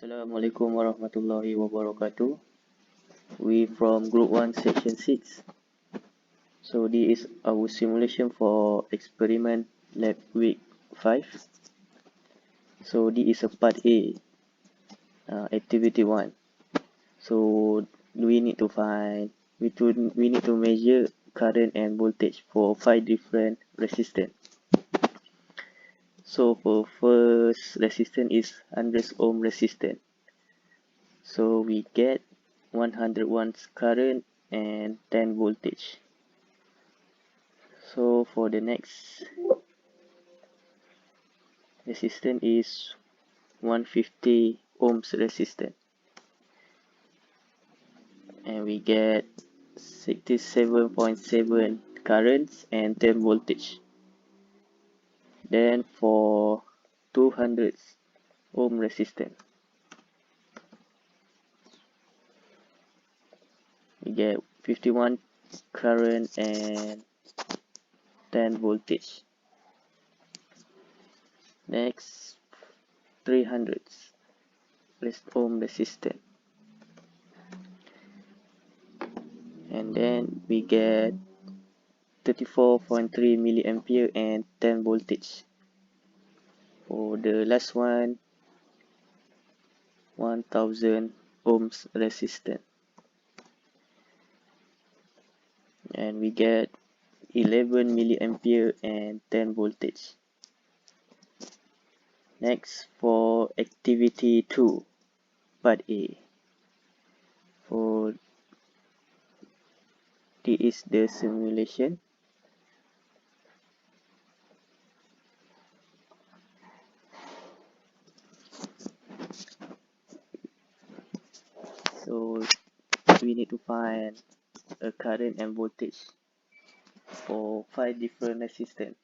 Assalamualaikum warahmatullahi wabarakatuh. We from Group 1 Section 6. So this is our simulation for experiment Labweek5. So this is a part A, activity 1. So we need to measure current and voltage for 5 different resistance. So for first resistance is 100 ohm resistance. So we get 100 watts current and 10 voltage. So for the next resistance is 150 ohms resistance, and we get 67.7 currents and 10 voltage. Then for 200 ohm resistance, we get 51 current and 10 voltage. Next, 300 ohm resistance, and then we get 34.3 milliampere and 10 voltage. For the last one, 1000 ohms resistance, and we get 11 milliampere and 10 voltage. Next, for activity 2, part A. For this is the simulation. So we need to find a current and voltage for 5 different resistance.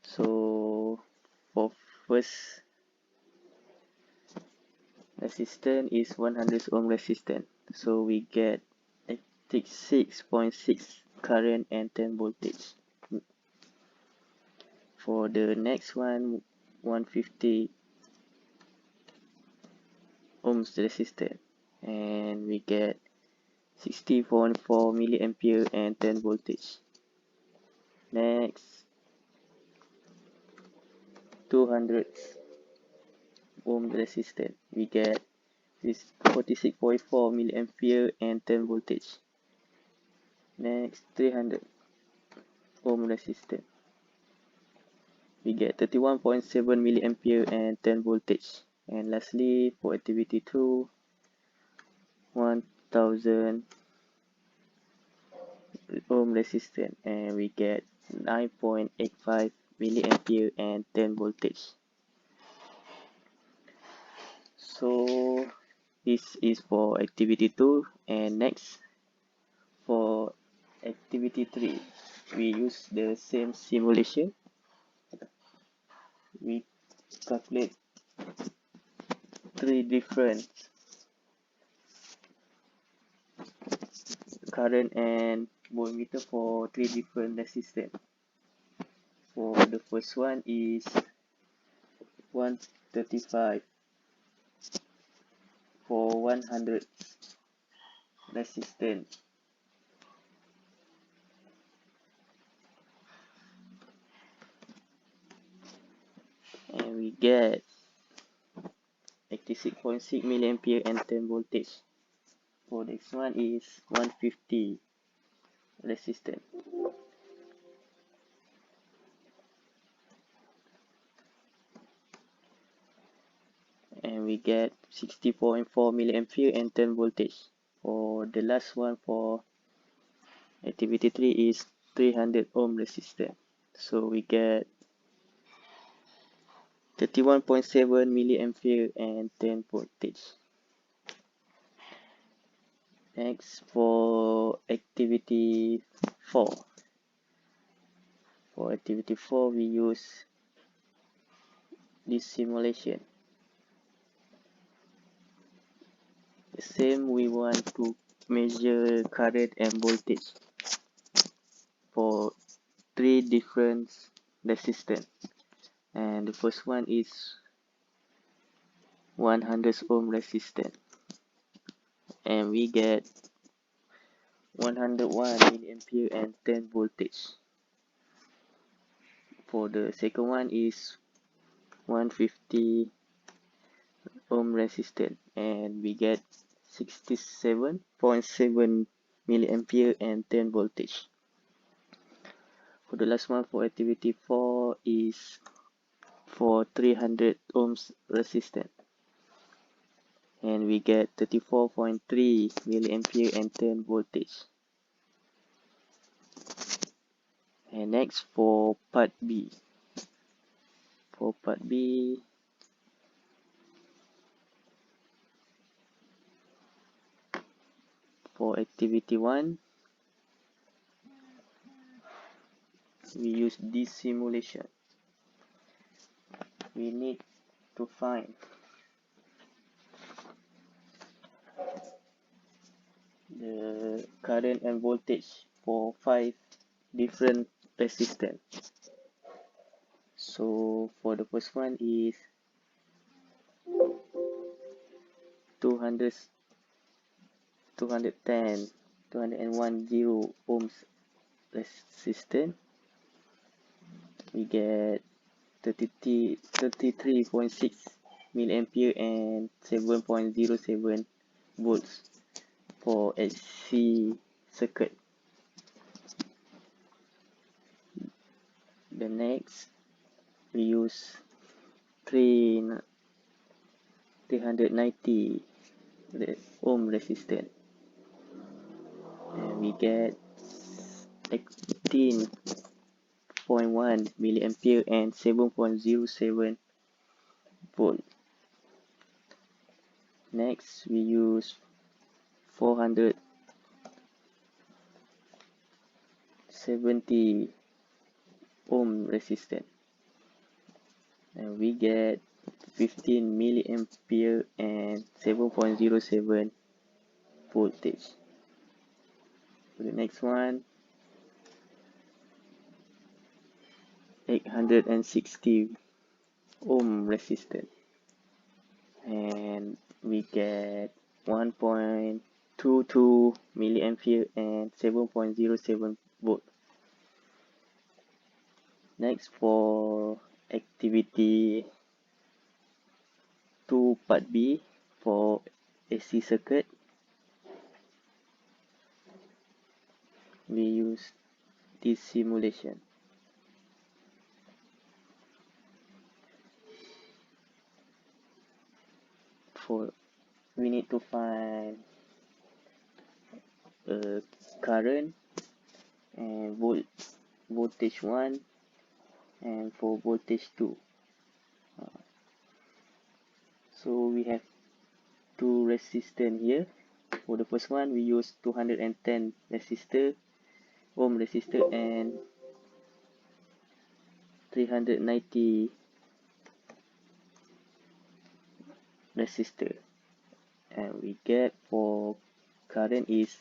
So for first resistance is 100 ohm resistance. So we get 86.6 current and 10 voltage. For the next one, 150 ohms resistance, and we get 60.4 milliampere and 10 voltage. Next, 200 ohm resistance, we get 46.4 milliampere and 10 voltage. Next, 300 ohm resistance, we get 31.7 milliampere and 10 voltage. And lastly, for activity 2, 1000 ohm resistance, and we get 9.85 milliampere and 10 voltage. So this is for activity 2, and next for activity 3, we use the same simulation. We calculate 3 different current and voltmeter for 3 different resistance. For the first one is 135 for 100 resistance, and we get 86.6 milliampere and 10 voltage. For the next one is 150 resistance, and we get 60.4 milliampere and 10 voltage. For the last one, for activity 3, is 300 ohm resistance. So we get 31.7 milliampere and 10 voltage. Next, for activity 4. For activity 4, we use this simulation. The same, we want to measure current and voltage for 3 different resistance. And the first one is 100 ohm resistance, and we get 101 milliampere and 10 voltage. For the second one is 150 ohm resistance, and we get 67.7 milliampere and 10 voltage. For the last one, for activity 4, is for 300 ohms resistance, and we get 34.3 milliampere and 10 voltage. And next, for part B. For part B, for activity 1, we use this simulation. We need to find the current and voltage for 5 different resistance. So for the first one is 200, 210, 210 ohms resistance. We get 33.6 milliampere and 7.07 volts for AC circuit. The next, we use 390 ohm resistance, and we get 18.1 milliampere and 7.07 volt. Next, we use 470 ohm resistance, and we get 15 milliampere and 7.07 voltage. For the next one, 860 ohm resistance, and we get 1.22 milliampere and 7.07 volt. Next, for activity 2 part B, for AC circuit, we use this simulation. We need to find current and voltage 1 and for voltage 2. So we have two resistors here. For the first one, we use 210 ohm resistor and 390 resistor, and we get for current is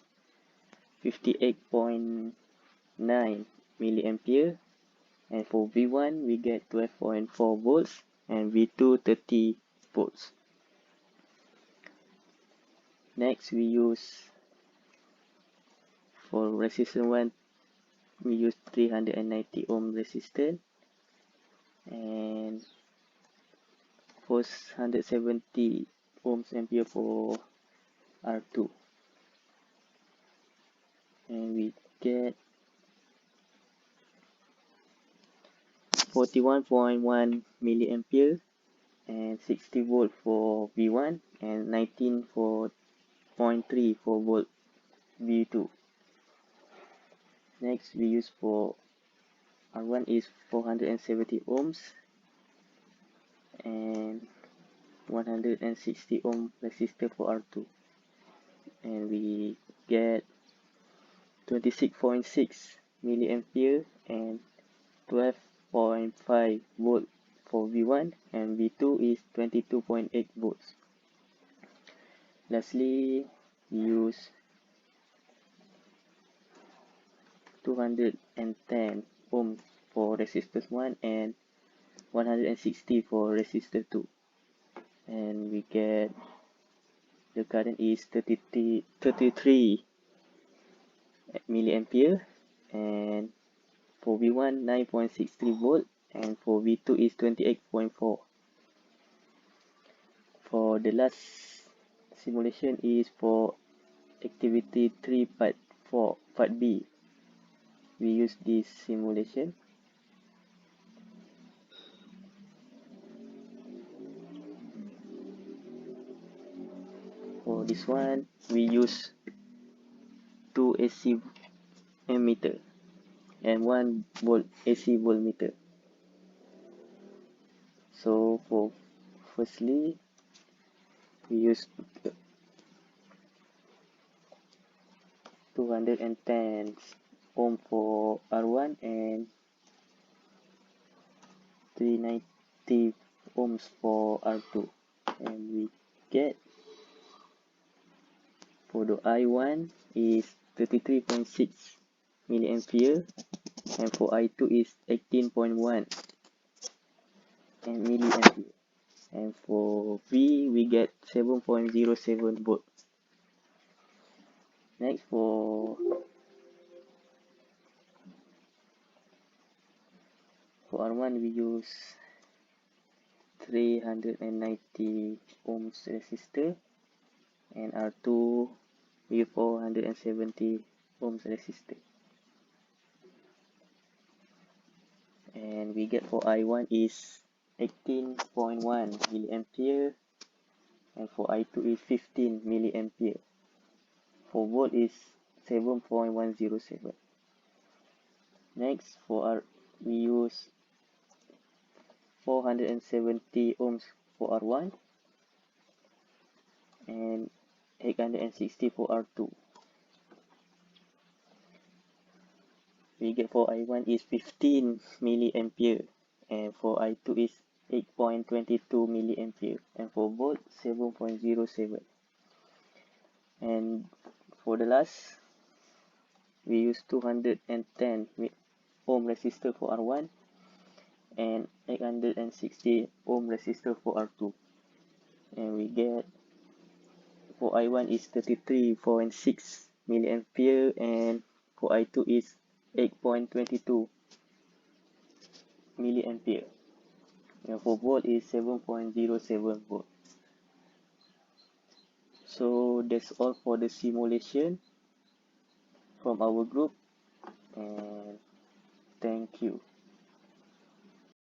58.9 milliampere, and for V1 we get 12.4 volts and V2 30 volts. Next, we use for resistance 1, we use 390 ohm resistance, and 470 ohms ampere for R2, and we get 41.1 milliampere and 60 volt for V1 and 19.3 for volt V2. Next, we use for R1 is 470 ohms and 160 ohm resistor for R2, and we get 26.6 milliampere and 12.5 volt for V1, and V2 is 22.8 volts. Lastly, we use 210 ohm for resistor 1 and 160 for resistor 2. and we get the current is 33 milliampere, and for V1 9.63 volt, and for V2 is 28.4. For the last simulation is for activity 3 part 4 part B. We use this simulation. For this one, we use 2 AC ammeter and 1 volt AC voltmeter. So for firstly, we use 210 ohm for R1 and 390 ohms for R2, and we get for the I1 is 33.6 milliampere, and for I2 is 18.1 milliampere, and for V we get 7.07 volt. Next, for R1 we use 390 ohms resistor, and R2 with 470 ohms resistor, and we get for I1 is 18.1 milliampere, and for I2 is 15 milliampere. For volt is 7.107. Next, for R, we use 470 ohms for R1 and 860 for R2. We get for I1 is 15 milliampere, and for I2 is 8.22 milliampere, and for volt 7.07. And for the last, we use 210 ohm resistor for R1 and 860 ohm resistor for R2, and we get for I1 is 33.6 milliampere, and for I2 is 8.22 milliampere, and for volt is 7.07 volt. So that's all for the simulation from our group, and thank you.